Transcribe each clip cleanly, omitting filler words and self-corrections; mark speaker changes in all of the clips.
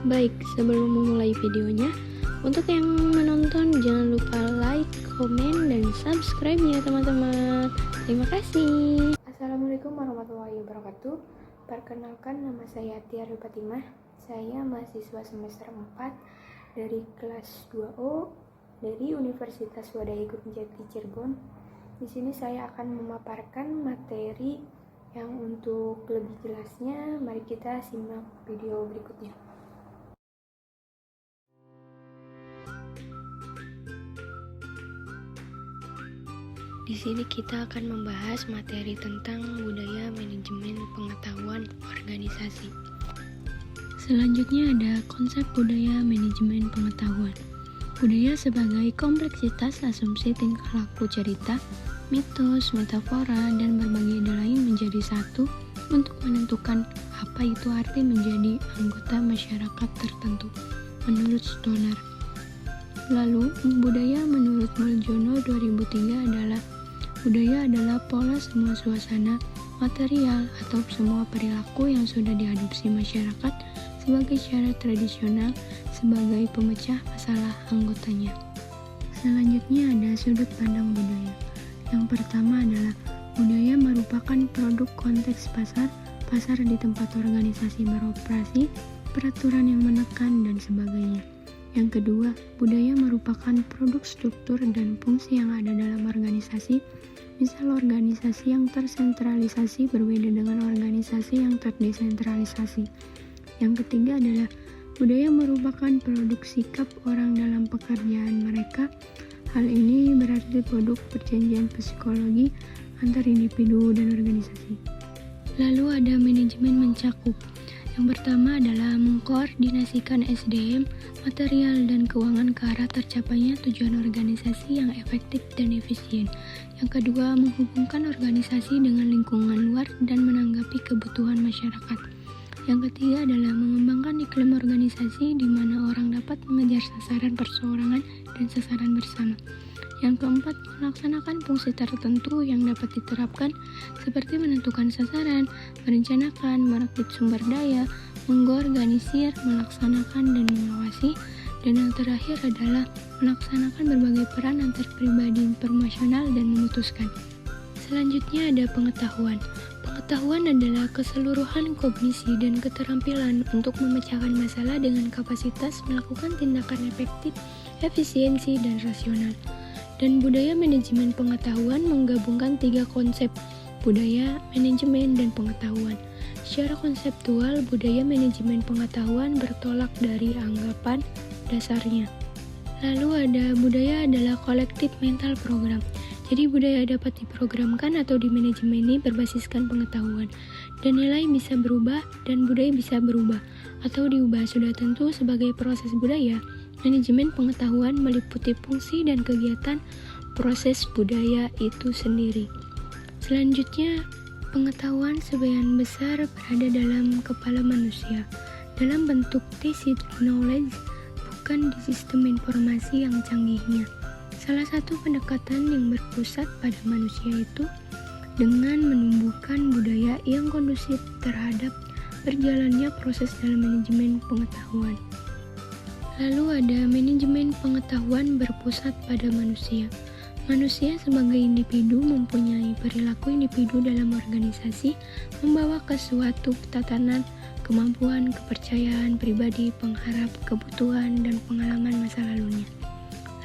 Speaker 1: Baik, sebelum memulai videonya, untuk yang menonton jangan lupa like, komen, dan subscribe ya teman-teman. Terima kasih.
Speaker 2: Assalamualaikum warahmatullahi wabarakatuh. Perkenalkan, nama saya Tiar Fatimah. Saya mahasiswa semester 4 dari kelas 2O dari Universitas Wadai Guru Jati Cirebon. Di sini saya akan memaparkan materi yang untuk lebih jelasnya, mari kita simak video berikutnya.
Speaker 1: Di sini kita akan membahas materi tentang budaya manajemen pengetahuan organisasi. Selanjutnya ada konsep budaya manajemen pengetahuan. Budaya sebagai kompleksitas asumsi tingkah laku cerita, mitos, metafora, dan berbagai ide lain menjadi satu untuk menentukan apa itu arti menjadi anggota masyarakat tertentu menurut Stoner. Lalu, budaya menurut Muljono 2003 adalah budaya adalah pola semua suasana, material, atau semua perilaku yang sudah diadopsi masyarakat sebagai cara tradisional sebagai pemecah masalah anggotanya. Selanjutnya ada sudut pandang budaya. Yang pertama adalah budaya merupakan produk konteks pasar di tempat organisasi beroperasi, peraturan yang menekan, dan sebagainya. Yang kedua, budaya merupakan produk struktur dan fungsi yang ada dalam organisasi. Misal organisasi yang tersentralisasi berbeda dengan organisasi yang terdesentralisasi. Yang ketiga adalah budaya merupakan produk sikap orang dalam pekerjaan mereka. Hal ini berarti produk perjanjian psikologi antar individu dan organisasi. Lalu ada manajemen mencakup. Yang pertama adalah mengkoordinasikan SDM, material, dan keuangan ke arah tercapainya tujuan organisasi yang efektif dan efisien. Yang kedua, menghubungkan organisasi dengan lingkungan luar dan menanggapi kebutuhan masyarakat. Yang ketiga adalah mengembangkan iklim organisasi di mana orang dapat mengejar sasaran perseorangan dan sasaran bersama. Yang keempat, melaksanakan fungsi tertentu yang dapat diterapkan seperti menentukan sasaran, merencanakan, merekrut sumber daya, mengorganisir, melaksanakan, dan mengawasi. Dan yang terakhir adalah melaksanakan berbagai peran antar pribadi informasional dan memutuskan. Selanjutnya ada pengetahuan. Pengetahuan adalah keseluruhan kognisi dan keterampilan untuk memecahkan masalah dengan kapasitas melakukan tindakan efektif, efisiensi, dan rasional. Dan budaya manajemen pengetahuan menggabungkan tiga konsep, budaya, manajemen, dan pengetahuan. Secara konseptual, budaya manajemen pengetahuan bertolak dari anggapan dasarnya. Lalu ada budaya adalah kolektif mental program. Jadi budaya dapat diprogramkan atau dimanajemeni berbasiskan pengetahuan. Dan nilai bisa berubah dan budaya bisa berubah atau diubah. Sudah tentu sebagai proses budaya, manajemen pengetahuan meliputi fungsi dan kegiatan proses budaya itu sendiri. Selanjutnya, pengetahuan sebagian besar berada dalam kepala manusia dalam bentuk tacit knowledge, bukan di sistem informasi yang canggihnya. Salah satu pendekatan yang berpusat pada manusia itu dengan menumbuhkan budaya yang kondusif terhadap berjalannya proses dalam manajemen pengetahuan. Lalu ada manajemen pengetahuan berpusat pada manusia. Manusia sebagai individu mempunyai perilaku individu dalam organisasi, membawa ke suatu tatanan, kemampuan, kepercayaan pribadi, pengharap, kebutuhan, dan pengalaman masa lalunya.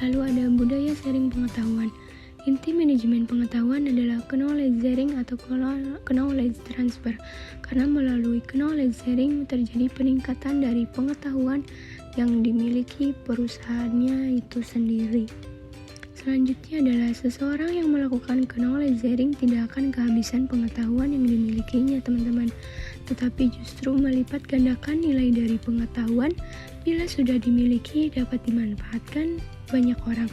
Speaker 1: Lalu ada budaya sharing pengetahuan. Inti manajemen pengetahuan adalah knowledge sharing atau knowledge transfer, karena melalui knowledge sharing terjadi peningkatan dari pengetahuan yang dimiliki perusahaannya itu sendiri. Selanjutnya adalah seseorang yang melakukan knowledge sharing tidak akan kehabisan pengetahuan yang dimilikinya teman-teman, tetapi justru melipat gandakan nilai dari pengetahuan bila sudah dimiliki dapat dimanfaatkan banyak orang.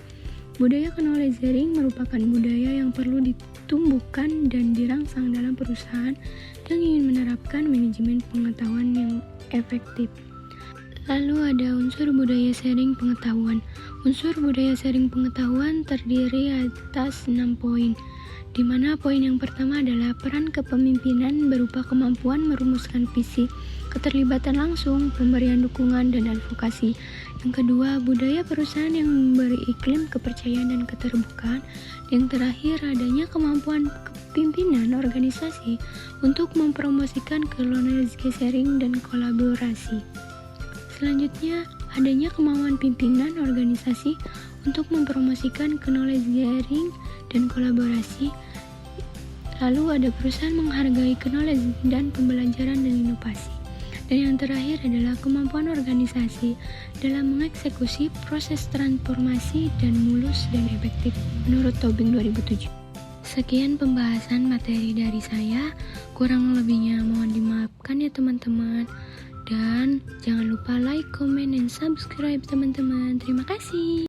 Speaker 1: Budaya knowledge sharing merupakan budaya yang perlu ditumbuhkan dan dirangsang dalam perusahaan yang ingin menerapkan manajemen pengetahuan yang efektif. Lalu ada unsur budaya sharing pengetahuan. Unsur budaya sharing pengetahuan terdiri atas 6 poin, di mana poin yang pertama adalah peran kepemimpinan berupa kemampuan merumuskan visi, keterlibatan langsung, pemberian dukungan, dan advokasi. Yang kedua, budaya perusahaan yang memberi iklim kepercayaan dan keterbukaan. Yang terakhir, adanya kemampuan pimpinan organisasi untuk mempromosikan knowledge sharing dan kolaborasi. Selanjutnya, adanya kemauan pimpinan organisasi untuk mempromosikan knowledge sharing dan kolaborasi. Lalu ada perusahaan menghargai knowledge dan pembelajaran dan inovasi. Dan yang terakhir adalah kemampuan organisasi dalam mengeksekusi proses transformasi dan mulus dan efektif menurut Tobing 2007. Sekian pembahasan materi dari saya, kurang lebihnya mohon dimaafkan ya teman-teman. Dan jangan lupa like, comment, dan subscribe teman-teman. Terima kasih.